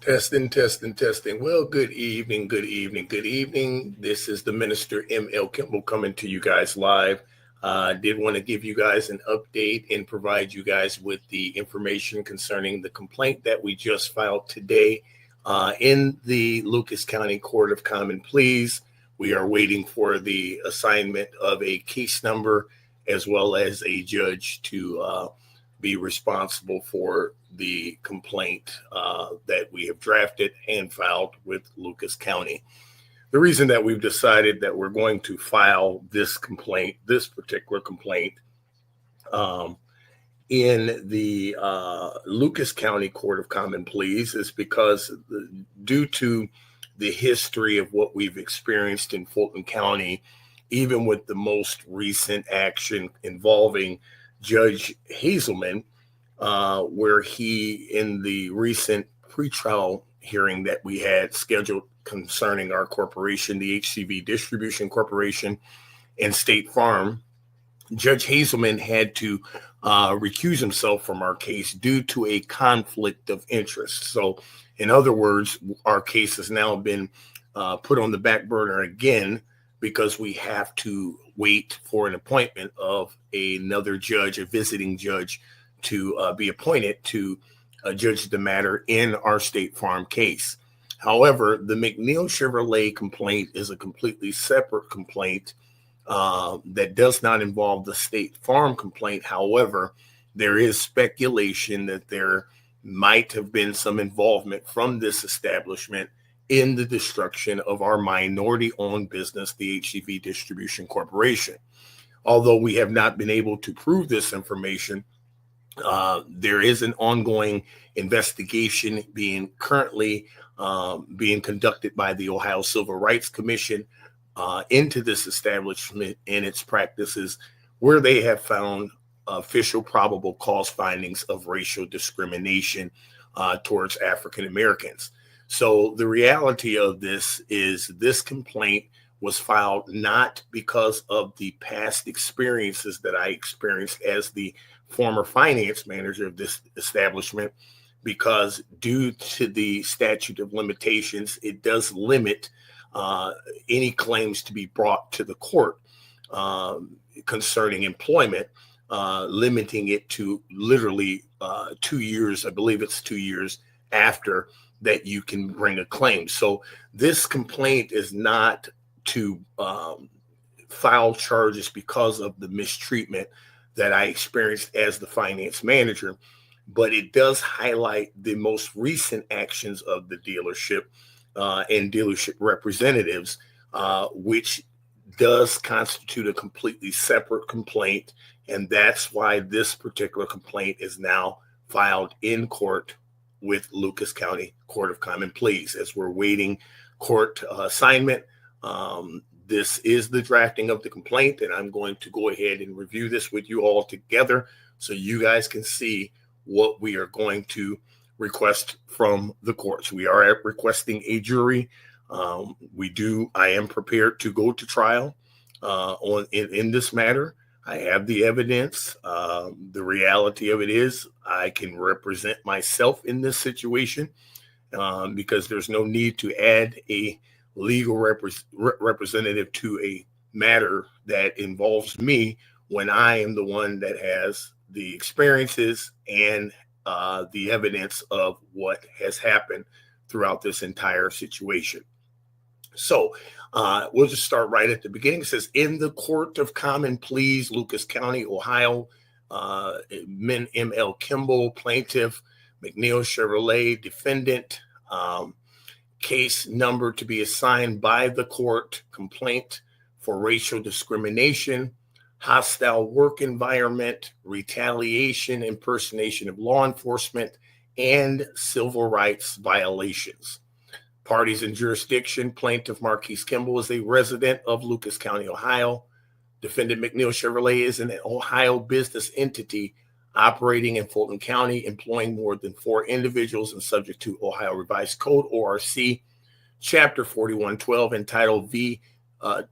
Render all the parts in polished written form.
Testing, testing, testing. Well, good evening, good evening, good evening. This is the Minister M.L Kimble coming to you guys live. I did want to give you guys an update and provide you guys with the information concerning the complaint that we just filed today in the Lucas County Court of Common Pleas. We are waiting for the assignment of a case number as well as a judge to be responsible for the complaint that we have drafted and filed with Lucas County. The reason that we've decided that we're going to file this complaint, this particular complaint, in the Lucas County Court of Common Pleas is because due to the history of what we've experienced in Fulton County, even with the most recent action involving Judge Hazelman, where he, in the recent pretrial hearing that we had scheduled concerning our corporation, the HCV Distribution Corporation and State Farm, Judge Hazelman had to recuse himself from our case due to a conflict of interest. So, in other words, our case has now been put on the back burner again because we have to wait for an appointment of another judge, a visiting judge, to be appointed to judge the matter in our State Farm case. However, the McNeil Chevrolet complaint is a completely separate complaint that does not involve the State Farm complaint. However, there is speculation that there might have been some involvement from this establishment in the destruction of our minority-owned business, the HCV Distribution Corporation. Although we have not been able to prove this information, there is an ongoing investigation currently being conducted by the Ohio Civil Rights Commission into this establishment and its practices, where they have found official probable cause findings of racial discrimination towards African Americans. So the reality of this is this complaint was filed not because of the past experiences that I experienced as the former finance manager of this establishment, because due to the statute of limitations, it does limit any claims to be brought to the court concerning employment, limiting it to literally 2 years. I believe it's 2 years after that you can bring a claim. So this complaint is not to file charges because of the mistreatment that I experienced as the finance manager, but it does highlight the most recent actions of the dealership and dealership representatives, which does constitute a completely separate complaint. And that's why this particular complaint is now filed in court with Lucas County Court of Common Pleas as we're waiting court assignment. This is the drafting of the complaint, and I'm going to go ahead and review this with you all together so you guys can see what we are going to request from the courts. We are requesting a jury. I am prepared to go to trial in this matter. I have the evidence. The reality of it is I can represent myself in this situation because there's no need to add a legal representative to a matter that involves me when I am the one that has the experiences and the evidence of what has happened throughout this entire situation. So we'll just start right at the beginning. It says, in the Court of Common Pleas, Lucas County, Ohio, M.L Kimble, plaintiff, McNeil Chevrolet, defendant, case number to be assigned by the court, complaint for racial discrimination, hostile work environment, retaliation, impersonation of law enforcement, and civil rights violations. Parties in jurisdiction: plaintiff Marquis Kimble is a resident of Lucas County, Ohio. Defendant McNeil Chevrolet is an Ohio business entity operating in Fulton County, employing more than 4 individuals and subject to Ohio Revised Code, ORC, Chapter 4112, entitled V2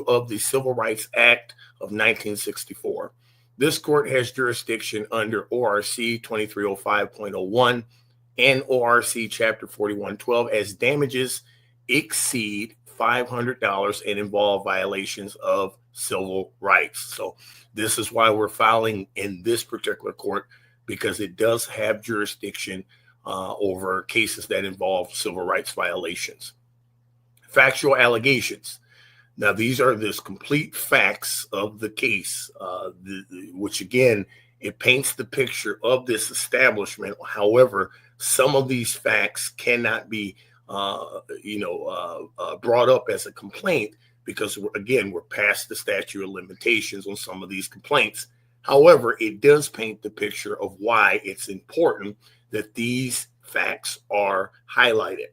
of the Civil Rights Act of 1964. This court has jurisdiction under ORC 2305.01 and ORC Chapter 4112 as damages exceed $500 and involve violations of civil rights. So this is why we're filing in this particular court, because it does have jurisdiction over cases that involve civil rights violations. Factual allegations. Now, these are the complete facts of the case, which again, it paints the picture of this establishment. However, some of these facts cannot be, brought up as a complaint because, again, we're past the statute of limitations on some of these complaints. However, it does paint the picture of why it's important that these facts are highlighted.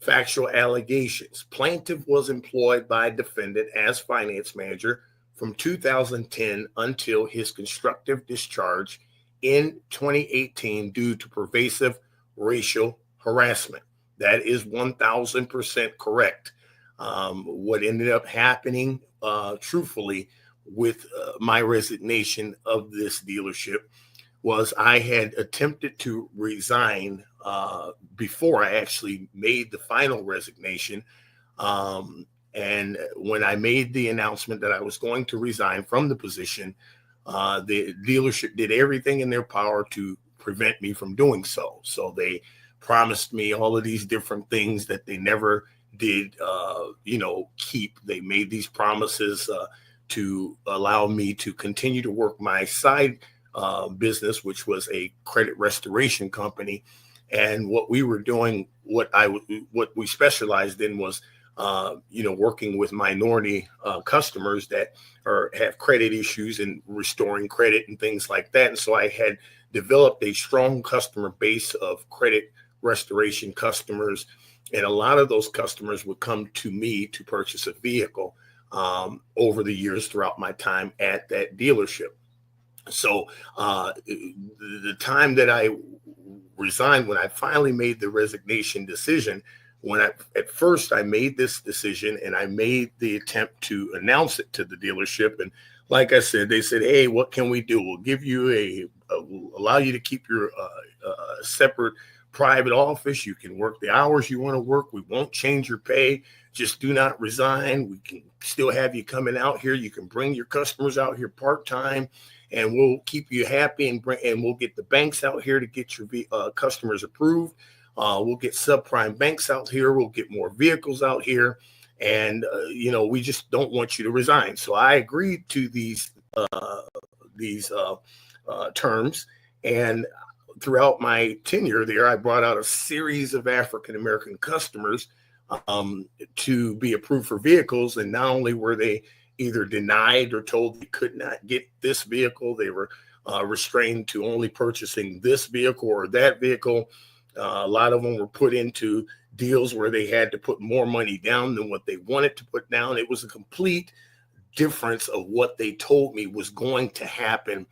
Factual allegations. Plaintiff was employed by defendant as finance manager from 2010 until his constructive discharge in 2018 due to pervasive racial harassment. That is 1,000% correct. What ended up happening, truthfully, with my resignation of this dealership was I had attempted to resign before I actually made the final resignation. And when I made the announcement that I was going to resign from the position, the dealership did everything in their power to prevent me from doing so. So they promised me all of these different things that they never did, keep. They made these promises to allow me to continue to work my side business, which was a credit restoration company. And what we were doing, what we specialized in was, working with minority customers that have credit issues and restoring credit and things like that. And so I had developed a strong customer base of credit restoration customers. And a lot of those customers would come to me to purchase a vehicle over the years throughout my time at that dealership. So the time that I resigned, when I finally made the resignation decision, at first I made this decision and I made the attempt to announce it to the dealership. And like I said, they said, hey, what can we do? We'll give you we'll allow you to keep your separate private office. You can work the hours you want to work. We won't change your pay. Just do not resign. We can still have you coming out here. You can bring your customers out here part-time, and we'll keep you happy and we'll get the banks out here to get your customers approved. We'll get subprime banks out here. We'll get more vehicles out here. And, we just don't want you to resign. So I agreed to these terms. And throughout my tenure there, I brought out a series of African-American customers to be approved for vehicles. And not only were they either denied or told they could not get this vehicle, they were restrained to only purchasing this vehicle or that vehicle. A lot of them were put into deals where they had to put more money down than what they wanted to put down. It was a complete difference of what they told me was going to happen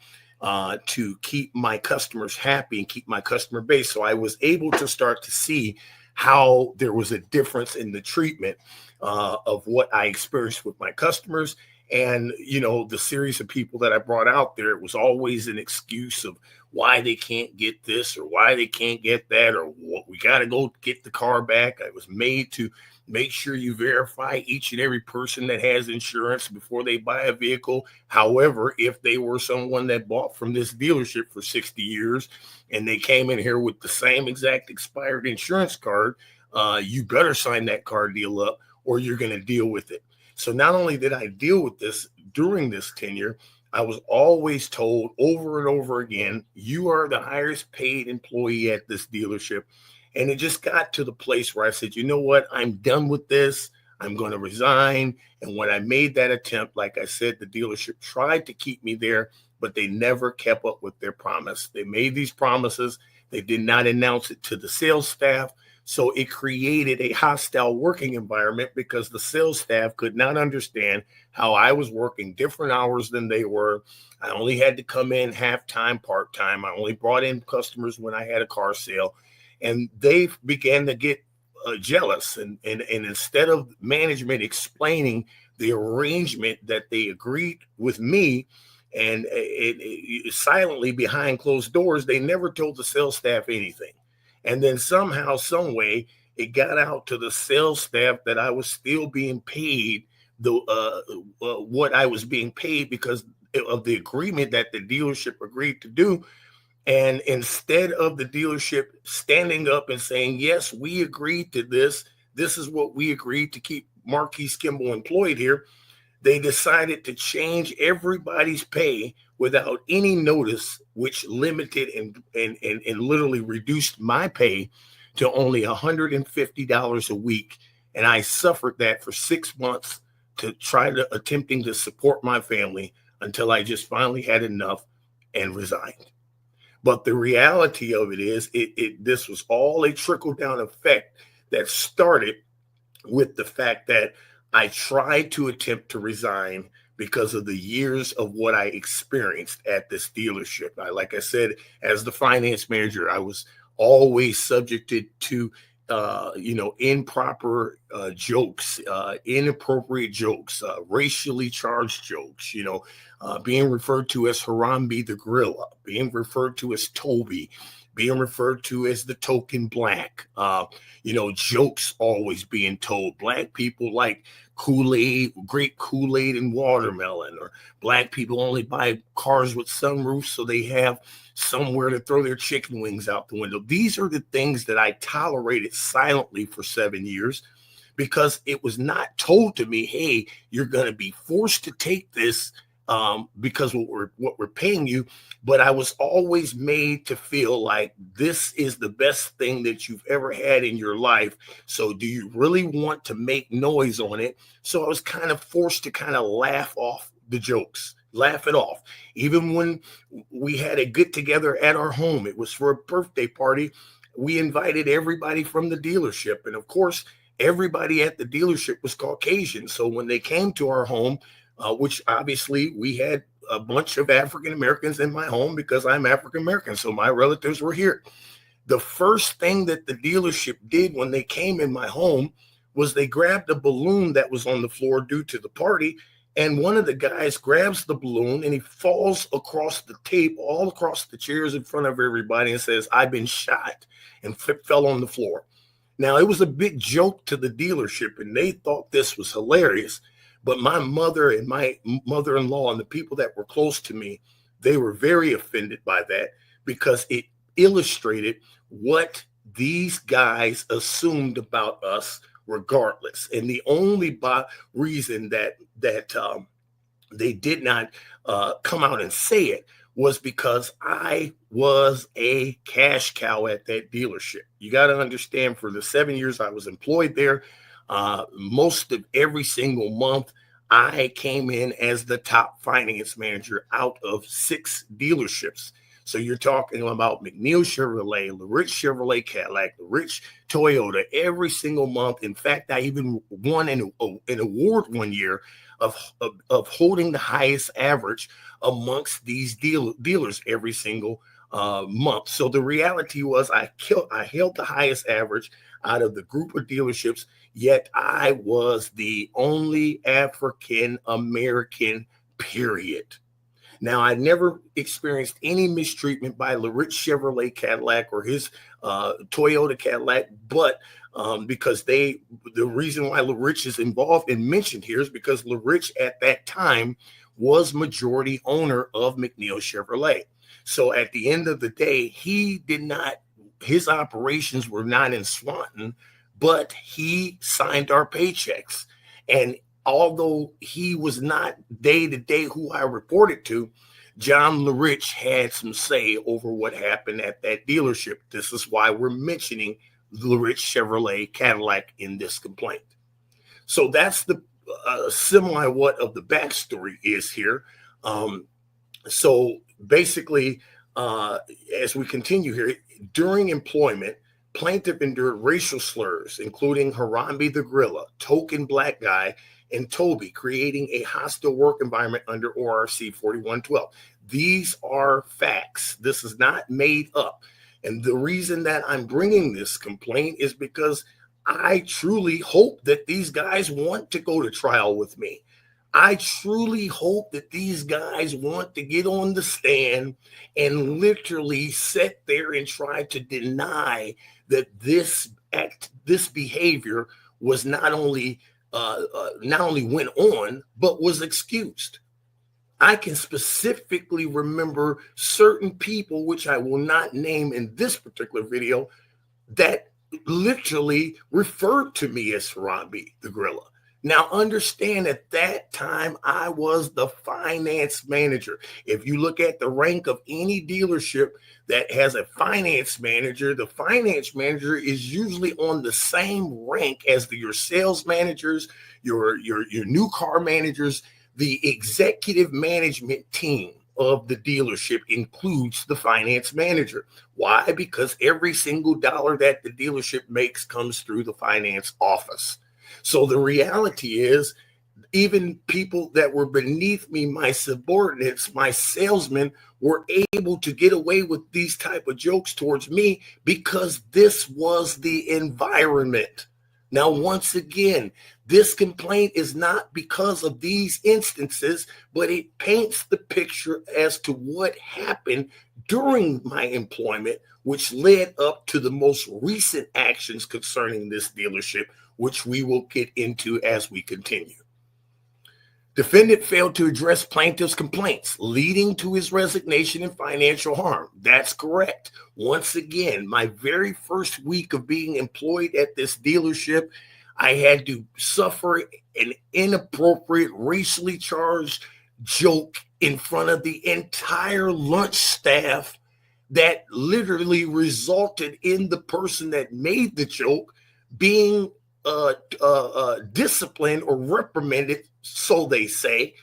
to keep my customers happy and keep my customer base. So I was able to start to see how there was a difference in the treatment of what I experienced with my customers. And, the series of people that I brought out there, it was always an excuse of why they can't get this or why they can't get that, or what, we got to go get the car back. I was made to make sure you verify each and every person that has insurance before they buy a vehicle. However, if they were someone that bought from this dealership for 60 years and they came in here with the same exact expired insurance card, you better sign that car deal up or you're going to deal with it. So not only did I deal with this during this tenure, I was always told over and over again, you are the highest paid employee at this dealership. And it just got to the place where I said, you know what, I'm done with this. I'm going to resign. And when I made that attempt, like I said, the dealership tried to keep me there, but they never kept up with their promise. They made these promises. They did not announce it to the sales staff. So it created a hostile working environment because the sales staff could not understand how I was working different hours than they were. I only had to come in half-time, part-time. I only brought in customers when I had a car sale. And they began to get jealous. And instead of management explaining the arrangement that they agreed with me, and it silently behind closed doors, they never told the sales staff anything. And then somehow, some way, it got out to the sales staff that I was still being paid what I was being paid because of the agreement that the dealership agreed to do. And instead of the dealership standing up and saying, yes, we agreed to this, this is what we agreed to keep Marquis Kimble employed here, they decided to change everybody's pay without any notice, which limited and literally reduced my pay to only $150 a week. And I suffered that for 6 months to try to attempting to support my family until I just finally had enough and resigned. But the reality of it is this was all a trickle down effect that started with the fact that I tried to attempt to resign because of the years of what I experienced at this dealership. Like I said, as the finance manager, I was always subjected to improper jokes, inappropriate jokes, racially charged jokes, being referred to as Harambe the Gorilla, being referred to as Toby, being referred to as the token black, jokes always being told. Black people like Kool-Aid, grape Kool-Aid and watermelon, or black people only buy cars with sunroofs so they have somewhere to throw their chicken wings out the window. These are the things that I tolerated silently for 7 years because it was not told to me, hey, you're going to be forced to take this because what we're paying you. But I was always made to feel like this is the best thing that you've ever had in your life. So do you really want to make noise on it? So I was kind of forced to kind of laugh off the jokes, laugh it off. Even when we had a get together at our home, it was for a birthday party. We invited everybody from the dealership. And of course, everybody at the dealership was Caucasian. So when they came to our home, which obviously we had a bunch of African Americans in my home because I'm African American. So my relatives were here. The first thing that the dealership did when they came in my home was they grabbed a balloon that was on the floor due to the party. And one of the guys grabs the balloon and he falls across the tape, all across the chairs in front of everybody, and says, "I've been shot," and fell on the floor. Now, it was a big joke to the dealership and they thought this was hilarious. But my mother and my mother-in-law and the people that were close to me, they were very offended by that because it illustrated what these guys assumed about us regardless. And the only reason that they did not come out and say it was because I was a cash cow at that dealership. You got to understand, for the 7 years I was employed there, most of every single month, I came in as the top finance manager out of 6 dealerships. So you're talking about McNeil Chevrolet, LaRich Chevrolet Cadillac, LaRich Toyota, every single month. In fact, I even won an award one year of holding the highest average amongst these dealers every single month. So the reality was I held the highest average out of the group of dealerships, yet I was the only African American, period. Now, I never experienced any mistreatment by LaRich Chevrolet Cadillac or his Toyota Cadillac, but because the reason why LaRich is involved and mentioned here is because LaRich at that time was majority owner of McNeil Chevrolet. So at the end of the day, his operations were not in Swanton, but he signed our paychecks. And although he was not day to day who I reported to, John LaRich had some say over what happened at that dealership. This is why we're mentioning LaRich Chevrolet Cadillac in this complaint. So that's the semi what of the backstory is here. So basically, as we continue here, during employment, plaintiff endured racial slurs, including Harambe the Gorilla, token black guy, and Toby, creating a hostile work environment under ORC 4112. These are facts. This is not made up. And the reason that I'm bringing this complaint is because I truly hope that these guys want to go to trial with me. I truly hope that these guys want to get on the stand and literally sit there and try to deny that this behavior was not only went on, but was excused. I can specifically remember certain people, which I will not name in this particular video, that literally referred to me as Harambe the Gorilla. Now, understand at that time, I was the finance manager. If you look at the rank of any dealership that has a finance manager, the finance manager is usually on the same rank as your sales managers, your new car managers. The executive management team of the dealership includes the finance manager. Why? Because every single dollar that the dealership makes comes through the finance office. So the reality is, even people that were beneath me, my subordinates, my salesmen, were able to get away with these type of jokes towards me because this was the environment. Now, once again, this complaint is not because of these instances, but it paints the picture as to what happened during my employment, which led up to the most recent actions concerning this dealership, which we will get into as we continue. Defendant failed to address plaintiff's complaints, leading to his resignation and financial harm. That's correct. Once again, my very first week of being employed at this dealership, I had to suffer an inappropriate, racially charged joke in front of the entire lunch staff that literally resulted in the person that made the joke being disciplined or reprimanded, so they say.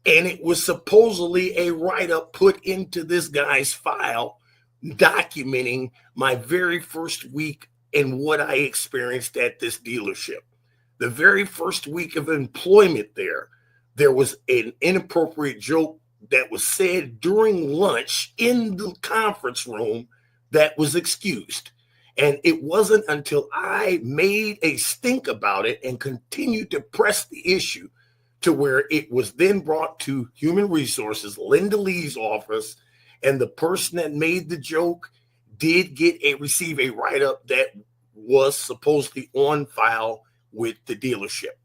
And it was supposedly a write-up put into this guy's file documenting my very first week and what I experienced at this dealership. The very first week of employment there was an inappropriate joke that was said during lunch in the conference room that was excused. And it wasn't until I made a stink about it and continued to press the issue to where it was then brought to Human Resources, Linda Lee's office, and the person that made the joke did receive a write-up that was supposedly on file with the dealership.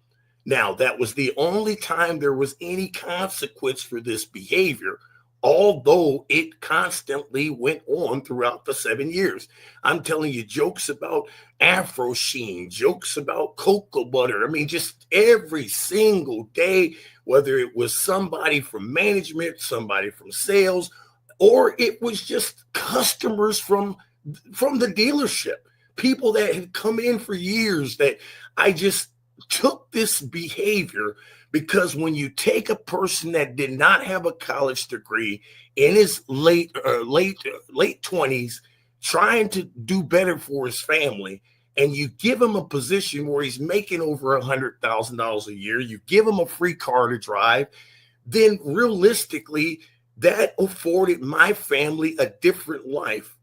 Now, that was the only time there was any consequence for this behavior, although it constantly went on throughout the 7 years. I'm telling you, jokes about Afro Sheen, jokes about cocoa butter. I mean, just every single day, whether it was somebody from management, somebody from sales, or it was just customers from the dealership, people that had come in for years, that I just took this behavior. Because when you take a person that did not have a college degree in his late 20s, trying to do better for his family, and you give him a position where he's making over $100,000 a year, you give him a free car to drive, then realistically, that afforded my family a different life.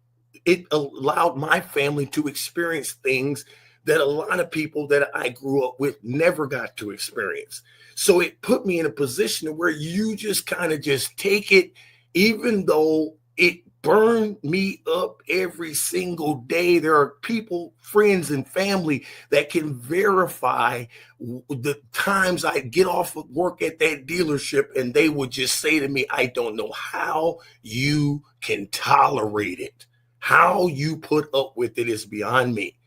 It allowed my family to experience things that a lot of people that I grew up with never got to experience. So it put me in a position where you just kind of just take it, even though it burned me up every single day. There are people, friends and family that can verify the times I get off of work at that dealership and they would just say to me, I don't know how you can tolerate it. How you put up with it is beyond me.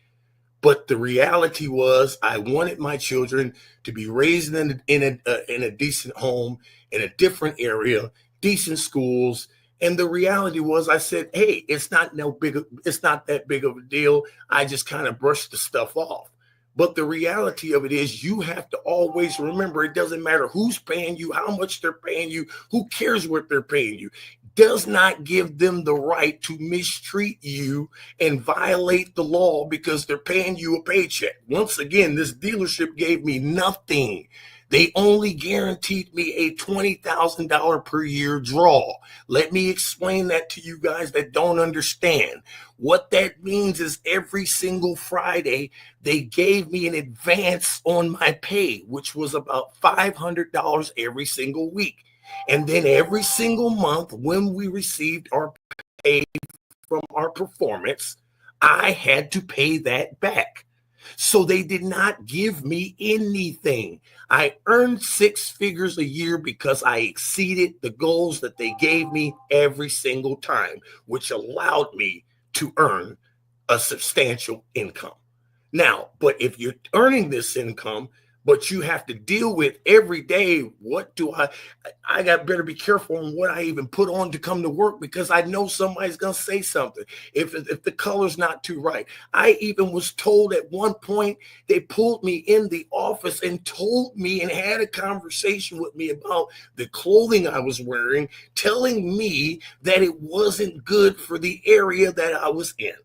But the reality was, I wanted my children to be raised in a decent home, in a different area, decent schools. And the reality was, I said, hey, it's not that big of a deal. I just kind of brushed the stuff off. But the reality of it is, you have to always remember, it doesn't matter who's paying you, how much they're paying you, who cares what they're paying you. Does not give them the right to mistreat you and violate the law because they're paying you a paycheck. Once again, this dealership gave me nothing. They only guaranteed me a $20,000 per year draw. Let me explain that to you guys that don't understand. What that means is every single Friday, they gave me an advance on my pay, which was about $500 every single week. And then every single month, when we received our pay from our performance, I had to pay that back. So they did not give me anything. I earned six figures a year because I exceeded the goals that they gave me every single time, which allowed me to earn a substantial income. Now, but if you're earning this income, but you have to deal with every day, what do I got better be careful on what I even put on to come to work, because I know somebody's going to say something if the color's not too right. I even was told at one point, they pulled me in the office and told me and had a conversation with me about the clothing I was wearing, telling me that it wasn't good for the area that I was in.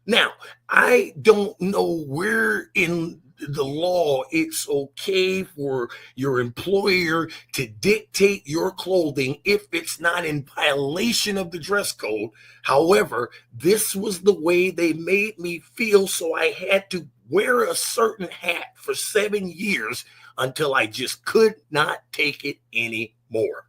Now, I don't know where in the law it's okay for your employer to dictate your clothing if it's not in violation of the dress code. However, this was the way they made me feel, so I had to wear a certain hat for 7 years until I just could not take it anymore.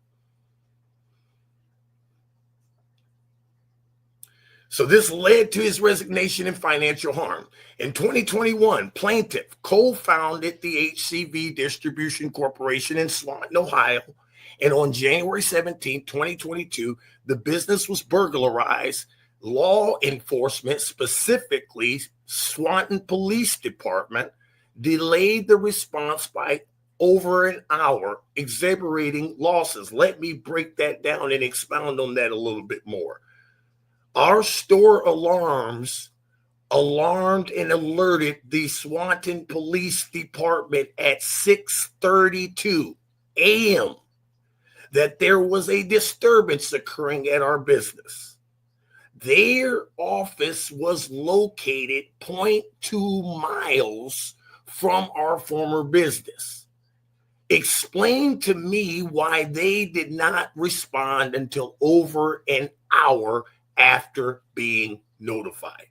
So this led to his resignation and financial harm. In 2021, plaintiff co-founded the HCV Distribution Corporation in Swanton, Ohio. And on January 17, 2022, the business was burglarized. Law enforcement, specifically Swanton Police Department, delayed the response by over an hour, exacerbating losses. Let me break that down and expound on that a little bit more. Our store alarms alarmed and alerted the Swanton Police Department at 6:32 a.m. that there was a disturbance occurring at our business. Their office was located 0.2 miles from our former business. Explain to me why they did not respond until over an hour after being notified.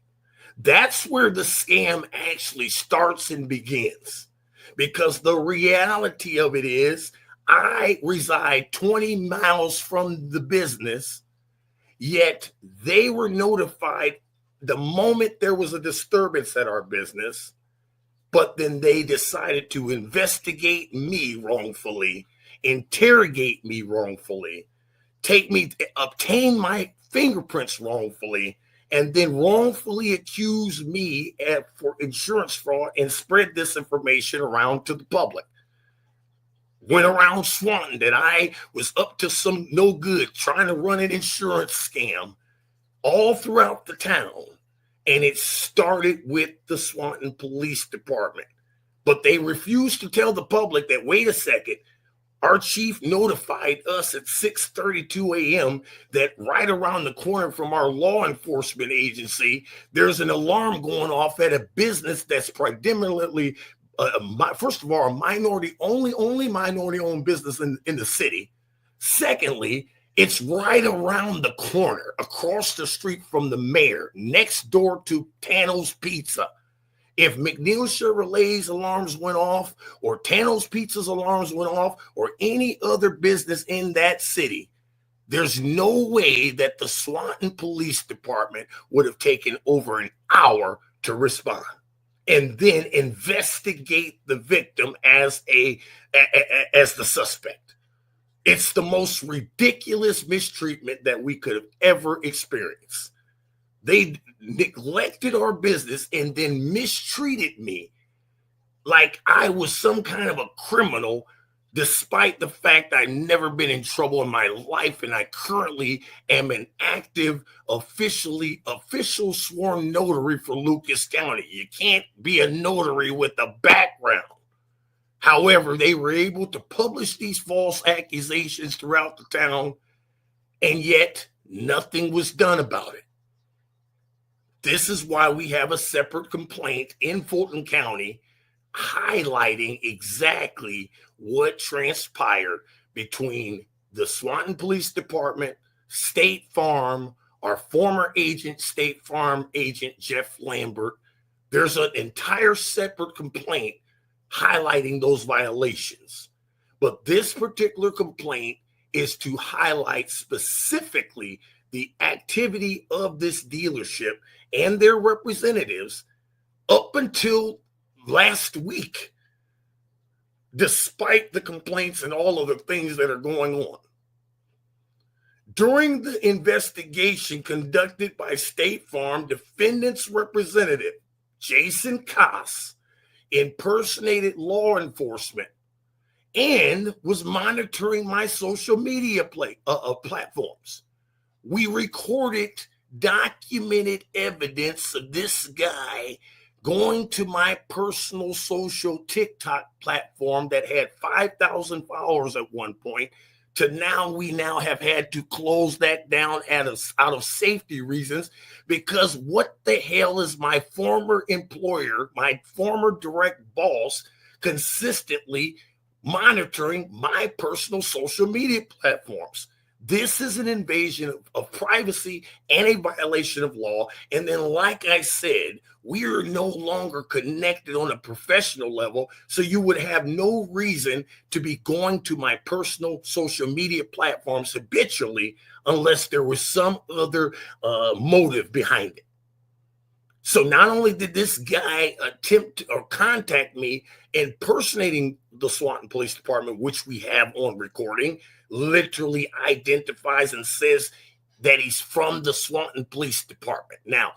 That's where the scam actually starts and begins, because the reality of it is I reside 20 miles from the business, yet they were notified the moment there was a disturbance at our business, but then they decided to investigate me wrongfully, interrogate me wrongfully, obtain my fingerprints wrongfully, and then wrongfully accuse me for insurance fraud and spread this information around to the public. Went around Swanton that I was up to some no good, trying to run an insurance scam all throughout the town. And it started with the Swanton Police Department. But they refused to tell the public that, wait a second, our chief notified us at 6:32 a.m. that right around the corner from our law enforcement agency, there's an alarm going off at a business that's predominantly, first of all, a only minority-owned business in the city. Secondly, it's right around the corner, across the street from the mayor, next door to Tano's Pizza. If McNeil Chevrolet's alarms went off, or Tano's Pizza's alarms went off, or any other business in that city, there's no way that the Swanton Police Department would have taken over an hour to respond and then investigate the victim as the suspect. It's the most ridiculous mistreatment that we could have ever experienced. They neglected our business and then mistreated me like I was some kind of a criminal, despite the fact I've never been in trouble in my life, and I currently am an active, official sworn notary for Lucas County. You can't be a notary with a background. However, they were able to publish these false accusations throughout the town, and yet nothing was done about it. This is why we have a separate complaint in Fulton County highlighting exactly what transpired between the Swanton Police Department, State Farm, our former agent, State Farm agent Jeff Lambert. There's an entire separate complaint highlighting those violations. But this particular complaint is to highlight specifically the activity of this dealership and their representatives up until last week, despite the complaints and all of the things that are going on. During the investigation conducted by State Farm, defendant's representative, Jason Koss, impersonated law enforcement and was monitoring my social media platforms. We recorded documented evidence of this guy going to my personal social TikTok platform that had 5,000 followers at one point, to we now have had to close that down out of safety reasons, because what the hell is my former employer, my former direct boss, consistently monitoring my personal social media platforms? This is an invasion of privacy and a violation of law. And then, like I said, we are no longer connected on a professional level, so you would have no reason to be going to my personal social media platforms habitually unless there was some other motive behind it. So not only did this guy attempt or contact me impersonating the Swanton Police Department, which we have on recording, literally identifies and says that he's from the Swanton Police Department. Now,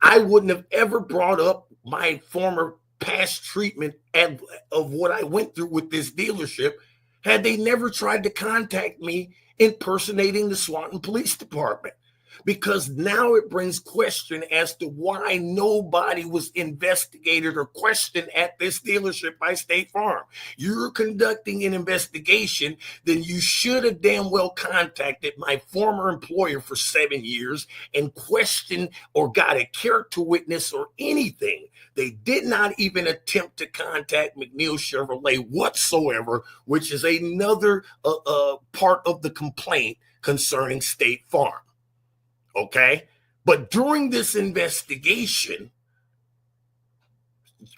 I wouldn't have ever brought up my former past treatment of what I went through with this dealership had they never tried to contact me impersonating the Swanton Police Department. Because now it brings question as to why nobody was investigated or questioned at this dealership by State Farm. You're conducting an investigation, then you should have damn well contacted my former employer for 7 years and questioned or got a character witness or anything. They did not even attempt to contact McNeil Chevrolet whatsoever, which is another part of the complaint concerning State Farm. Okay, but during this investigation,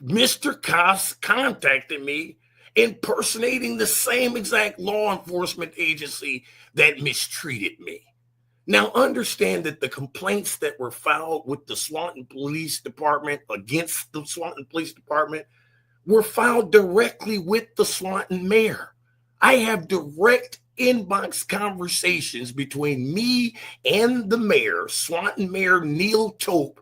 Mr. Koss contacted me impersonating the same exact law enforcement agency that mistreated me. Now, understand that the complaints that were filed with the Swanton Police Department against the Swanton Police Department were filed directly with the Swanton mayor. I have direct inbox conversations between me and the mayor, Swanton Mayor Neil Tope,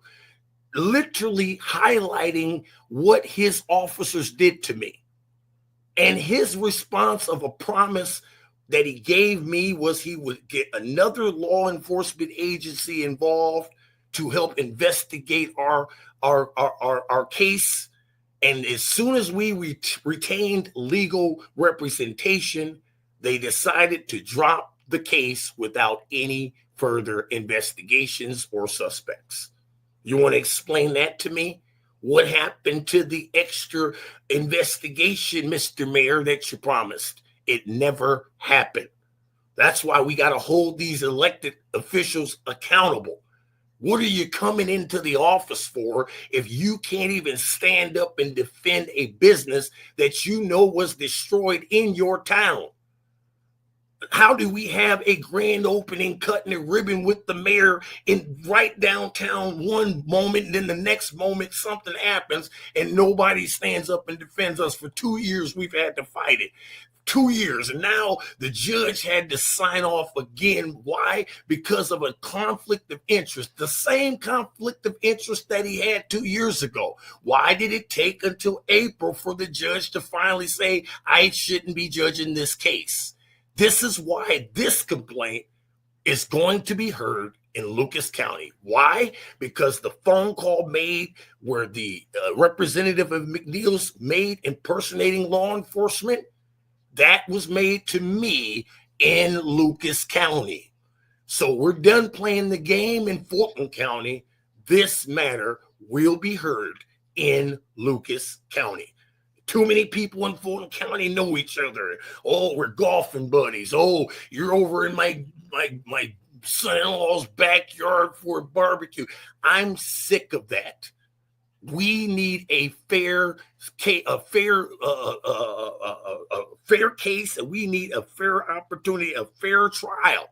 literally highlighting what his officers did to me. And his response of a promise that he gave me was he would get another law enforcement agency involved to help investigate our case. And as soon as we retained legal representation, they decided to drop the case without any further investigations or suspects. You want to explain that to me? What happened to the extra investigation, Mr. Mayor, that you promised? It never happened. That's why we got to hold these elected officials accountable. What are you coming into the office for if you can't even stand up and defend a business that you know was destroyed in your town? How do we have a grand opening, cutting a ribbon with the mayor in right downtown one moment, and then the next moment something happens and nobody stands up and defends us? For 2 years, we've had to fight it. 2 years. And now the judge had to sign off again. Why? Because of a conflict of interest. The same conflict of interest that he had 2 years ago. Why did it take until April for the judge to finally say, I shouldn't be judging this case? This is why this complaint is going to be heard in Lucas County. Why? Because the phone call made where the representative of McNeil's made impersonating law enforcement, that was made to me in Lucas County. So we're done playing the game in Fulton County. This matter will be heard in Lucas County. Too many people in Fulton County know each other. Oh, we're golfing buddies. Oh, you're over in my son-in-law's backyard for a barbecue. I'm sick of that. We need a fair case, and we need a fair opportunity, a fair trial.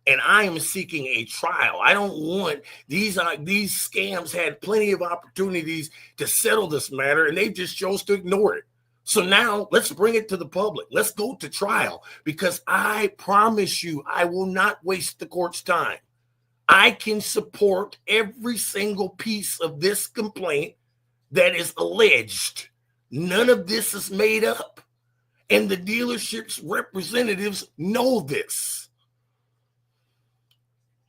And I am seeking a trial. I don't want these scams had plenty of opportunities to settle this matter, and they just chose to ignore it. So now let's bring it to the public. Let's go to trial, because I promise you, I will not waste the court's time. I can support every single piece of this complaint that is alleged. None of this is made up. And the dealership's representatives know this.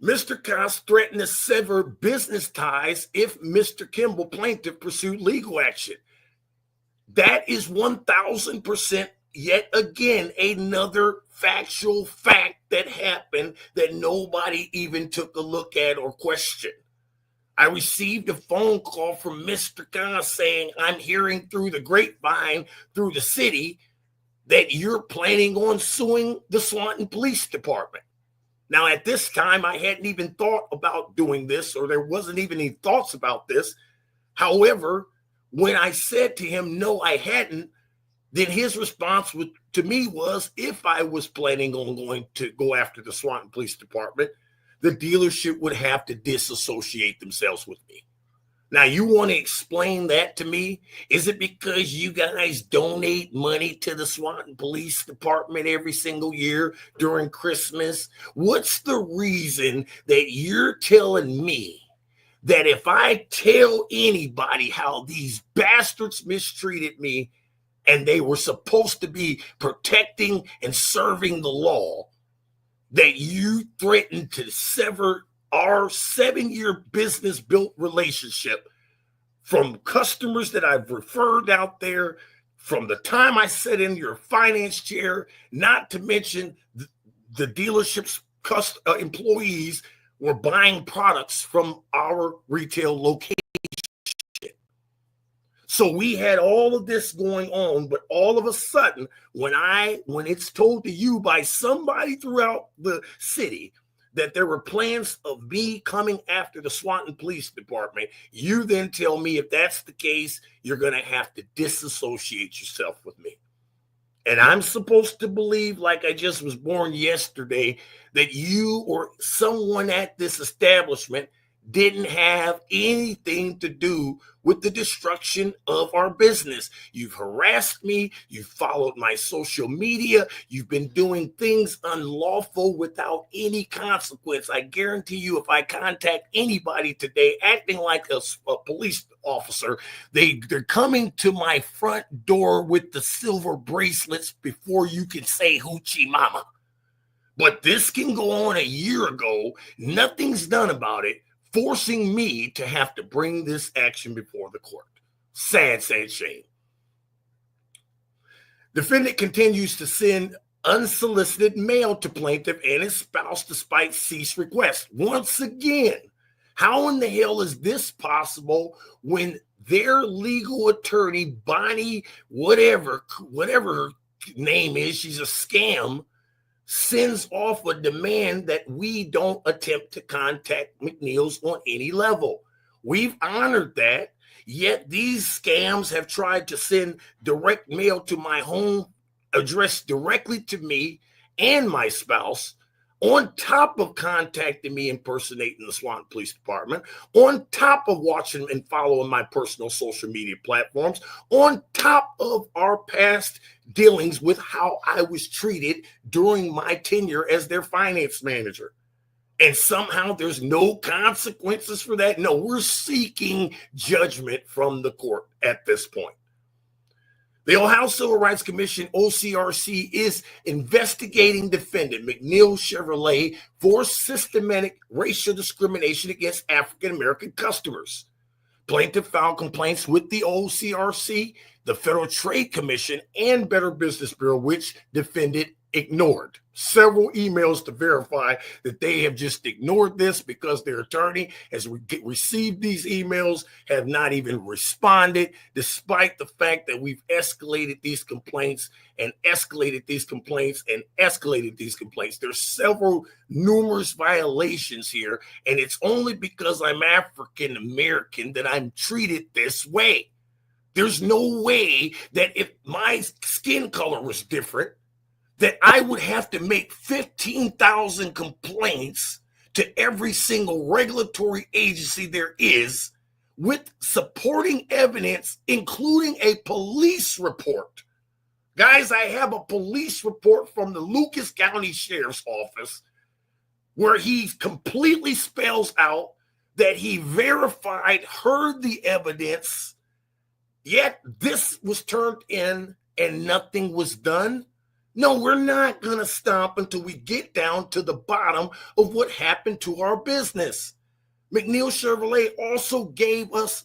Mr. Koss threatened to sever business ties if Mr. Kimble plaintiff pursued legal action. That is 1,000% yet again another factual fact that happened that nobody even took a look at or questioned. I received a phone call from Mr. Koss saying, I'm hearing through the grapevine, through the city, that you're planning on suing the Swanton Police Department. Now, at this time, I hadn't even thought about doing this, or there wasn't even any thoughts about this. However, when I said to him, no, I hadn't, then his response to me was, if I was planning on going to go after the Swanton Police Department, the dealership would have to disassociate themselves with me. Now, you want to explain that to me? Is it because you guys donate money to the Swanton Police Department every single year during Christmas? What's the reason that you're telling me that if I tell anybody how these bastards mistreated me and they were supposed to be protecting and serving the law, that you threatened to sever our 7-year business built relationship from customers that I've referred out there from the time I sat in your finance chair, not to mention the dealership's employees were buying products from our retail location. So we had all of this going on, but all of a sudden, when it's told to you by somebody throughout the city that there were plans of me coming after the Swanton Police Department, you then tell me if that's the case, you're going to have to disassociate yourself with me. And I'm supposed to believe, like I just was born yesterday, that you or someone at this establishment didn't have anything to do with the destruction of our business. You've harassed me. You've followed my social media. You've been doing things unlawful without any consequence. I guarantee you, if I contact anybody today acting like a police officer, they're coming to my front door with the silver bracelets before you can say hoochie mama. But this can go on a year ago. Nothing's done about it, forcing me to have to bring this action before the court. Sad, sad shame. Defendant continues to send unsolicited mail to plaintiff and his spouse despite cease requests. Once again, how in the hell is this possible when their legal attorney, Bonnie, whatever her name is, she's a scam, sends off a demand that we don't attempt to contact McNeil's on any level. We've honored that, yet these scams have tried to send direct mail to my home addressed directly to me and my spouse, on top of contacting me impersonating the Swanton Police Department, on top of watching and following my personal social media platforms, on top of our past dealings with how I was treated during my tenure as their finance manager. And somehow there's no consequences for that. No, we're seeking judgment from the court at this point. The Ohio Civil Rights Commission, OCRC, is investigating defendant McNeil Chevrolet for systematic racial discrimination against African-American customers. Plaintiff filed complaints with the OCRC, the Federal Trade Commission, and Better Business Bureau, which defendant ignored. Several emails to verify that they have just ignored this because their attorney has received these emails, have not even responded, despite the fact that we've escalated these complaints and escalated these complaints and escalated these complaints. There's several numerous violations here, and it's only because I'm African American that I'm treated this way. There's no way that if my skin color was different, that I would have to make 15,000 complaints to every single regulatory agency there is with supporting evidence, including a police report. Guys, I have a police report from the Lucas County Sheriff's Office where he completely spells out that he verified, heard the evidence, yet this was turned in and nothing was done. No, we're not going to stop until we get down to the bottom of what happened to our business. McNeil Chevrolet also gave us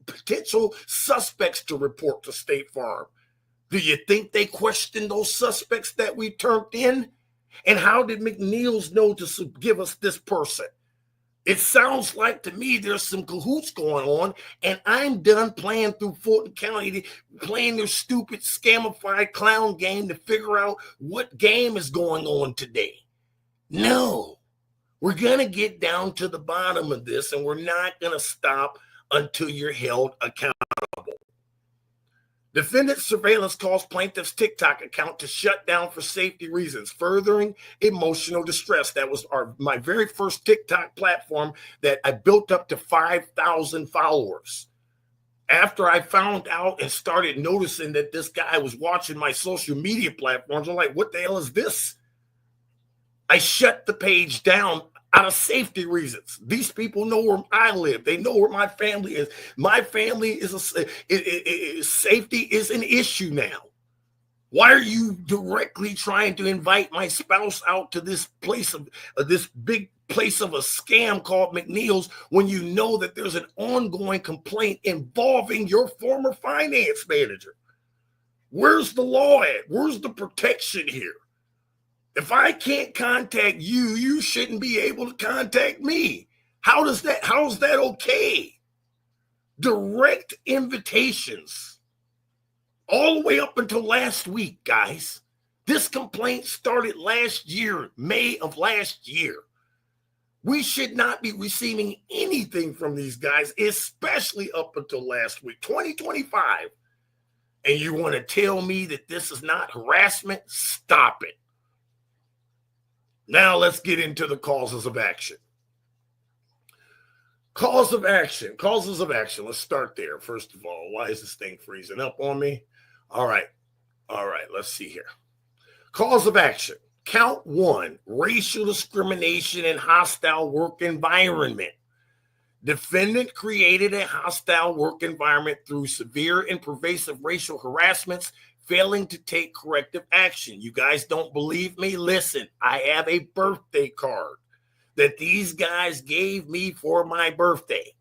potential suspects to report to State Farm. Do you think they questioned those suspects that we turned in? And how did McNeil's know to give us this person? It sounds like to me there's some cahoots going on, and I'm done playing through Fulton County, playing their stupid scamified clown game to figure out what game is going on today. No, we're going to get down to the bottom of this, and we're not going to stop until you're held accountable. Defendant surveillance caused plaintiff's TikTok account to shut down for safety reasons, furthering emotional distress. That was my very first TikTok platform that I built up to 5,000 followers. After I found out and started noticing that this guy was watching my social media platforms, I'm like, what the hell is this? I shut the page down out of safety reasons. These people know where I live. They know where my family is. My family is safety is an issue now. Why are you directly trying to invite my spouse out to this place of this big place of a scam called McNeil's when you know that there's an ongoing complaint involving your former finance manager? Where's the law at? Where's the protection here? If I can't contact you, you shouldn't be able to contact me. How is that okay? Direct invitations all the way up until last week, guys. This complaint started last year, May of last year. We should not be receiving anything from these guys, especially up until last week, 2025. And you want to tell me that this is not harassment? Stop it. Now let's get into the causes of action. Causes of action. Let's start there. First of all, why is this thing freezing up on me? All right. Let's see here. Cause of action. Count 1, racial discrimination and hostile work environment. Defendant created a hostile work environment through severe and pervasive racial harassments, failing to take corrective action. You guys don't believe me? Listen, I have a birthday card that these guys gave me for my birthday.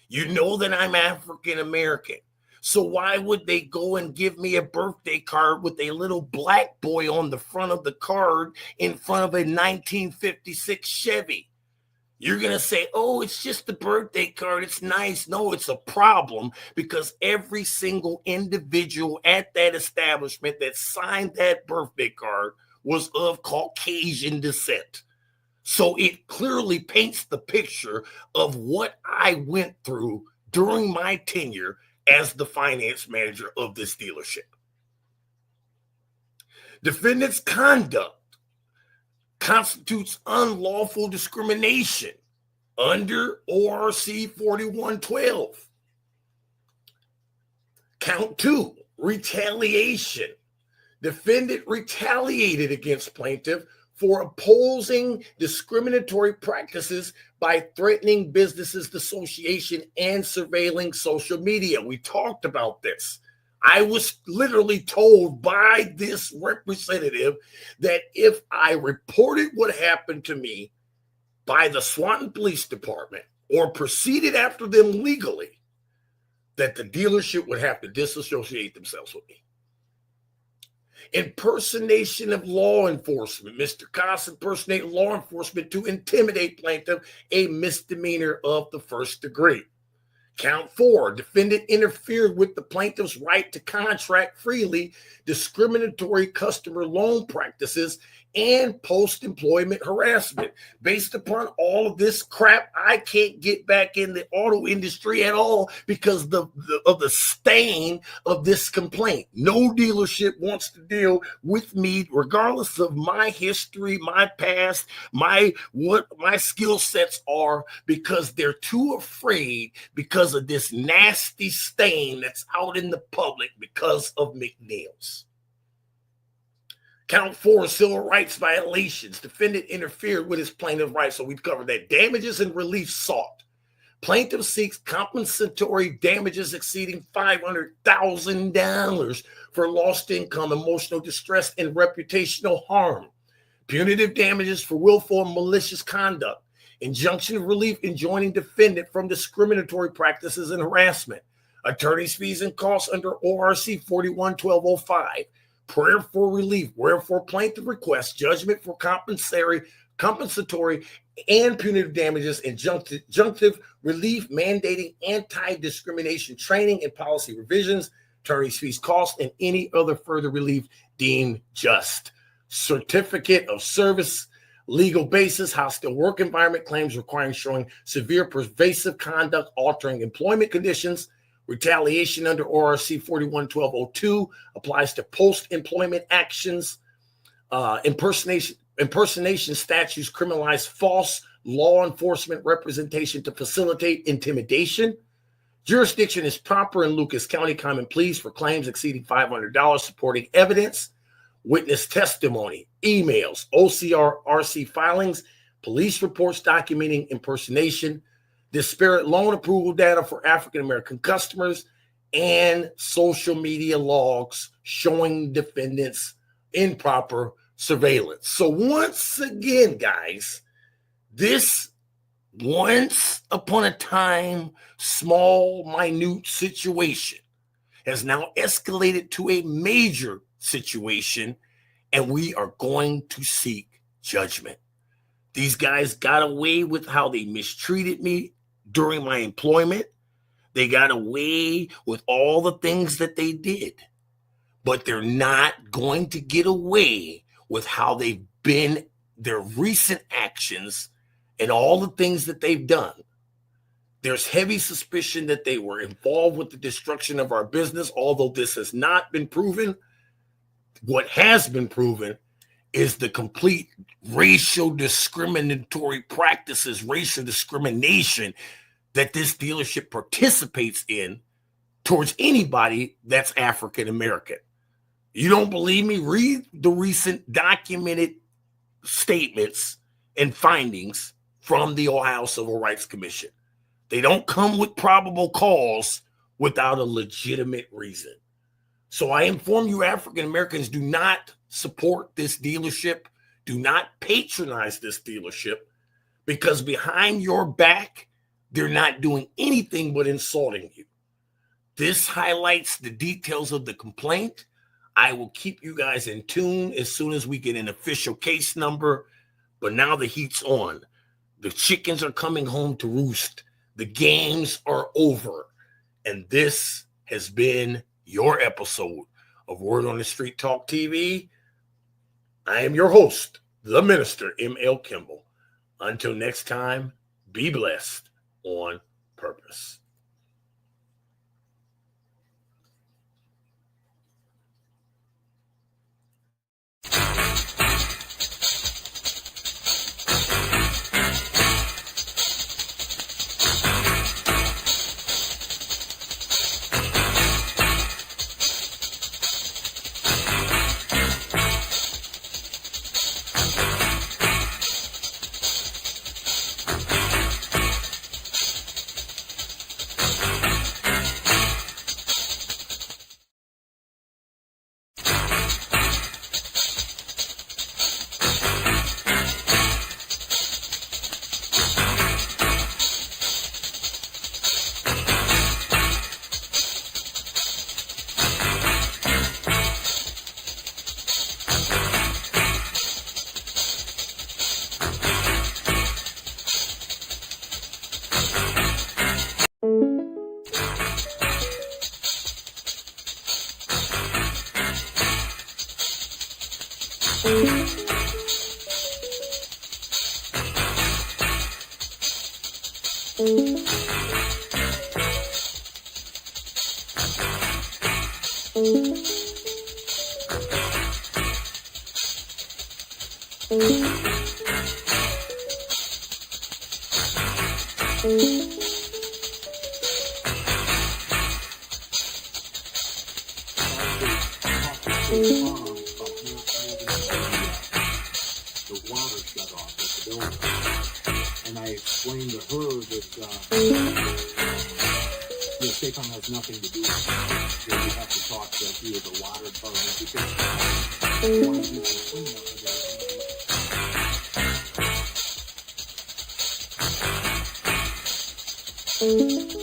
You know that I'm African American. So why would they go and give me a birthday card with a little black boy on the front of the card in front of a 1956 Chevy? You're going to say, oh, it's just a birthday card. It's nice. No, it's a problem because every single individual at that establishment that signed that birthday card was of Caucasian descent. So it clearly paints the picture of what I went through during my tenure as the finance manager of this dealership. Defendant's conduct constitutes unlawful discrimination under ORC 4112. Count 2, retaliation. Defendant retaliated against plaintiff for opposing discriminatory practices by threatening businesses' association and surveilling social media. We talked about this. I was literally told by this representative that if I reported what happened to me by the Swanton Police Department or proceeded after them legally, that the dealership would have to disassociate themselves with me. Impersonation of law enforcement. Mr. Koss impersonated law enforcement to intimidate plaintiff, a misdemeanor of the first degree. Count 4, defendant interfered with the plaintiff's right to contract freely, discriminatory customer loan practices, and post-employment harassment. Based upon all of this crap, I can't get back in the auto industry at all because of the stain of this complaint. No dealership wants to deal with me, regardless of my history, my past, what my skill sets are, because they're too afraid because of this nasty stain that's out in the public because of McNeil's. Count 4, civil rights violations. Defendant interfered with his plaintiff's rights. So we've covered that. Damages and relief sought. Plaintiff seeks compensatory damages exceeding $500,000 for lost income, emotional distress, and reputational harm. Punitive damages for willful and malicious conduct. Injunction of relief enjoining defendant from discriminatory practices and harassment. Attorney's fees and costs under ORC 41-1205. Prayer for relief, wherefore plaintiff requests judgment for compensatory and punitive damages, injunctive relief mandating anti-discrimination training and policy revisions, attorney's fees, costs, and any other further relief deemed just. Certificate of service, legal basis, hostile work environment claims requiring showing severe pervasive conduct altering employment conditions. Retaliation under ORC 41-1202 applies to post-employment actions. Impersonation statutes criminalize false law enforcement representation to facilitate intimidation. Jurisdiction is proper in Lucas County Common Pleas for claims exceeding $500 supporting evidence, witness testimony, emails, OCR/RC filings, police reports documenting impersonation, disparate loan approval data for African-American customers, and social media logs showing defendants' improper surveillance. So once again, guys, this once upon a time, small, minute situation has now escalated to a major situation, and we are going to seek judgment. These guys got away with how they mistreated me during my employment. They got away with all the things that they did, but they're not going to get away with how they've been, their recent actions and all the things that they've done. There's heavy suspicion that they were involved with the destruction of our business, although this has not been proven. What has been proven is the complete racial discriminatory practices, racial discrimination that this dealership participates in towards anybody that's African American. You don't believe me? Read the recent documented statements and findings from the Ohio Civil Rights Commission. They don't come with probable cause without a legitimate reason. So I inform you, African Americans, do not support this dealership. Do not patronize this dealership, because behind your back, they're not doing anything but insulting you. This highlights the details of the complaint. I will keep you guys in tune as soon as we get an official case number. But now the heat's on. The chickens are coming home to roost. The games are over. And this has been your episode of Word on the Street Talk TV. I am your host, the Minister, M.L Kimble. Until next time, be blessed on purpose. The water shut off at the building, and I explained to her that State Farm has nothing to do with it. You have to talk to either the water department because they want to do some cleanup and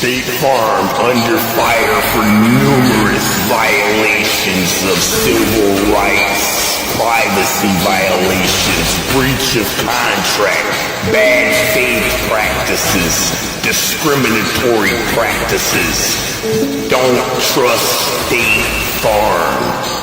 State Farm under fire for numerous violations of civil rights, privacy violations, breach of contract, bad faith practices, discriminatory practices. Don't trust State Farm.